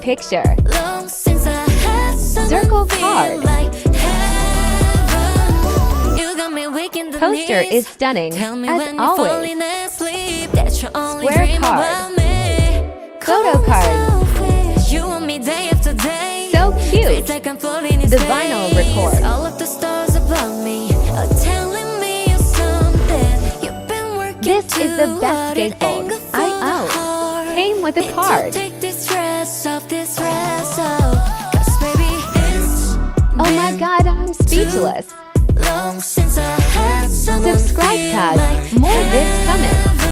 picture. Circle card. Poster is stunning, as always. Square card. Photo card. So cute. The vinyl record. This is the best gatefold I own. Came with a card. Oh my god, I'm speechless. Subscribe tab. More vids coming.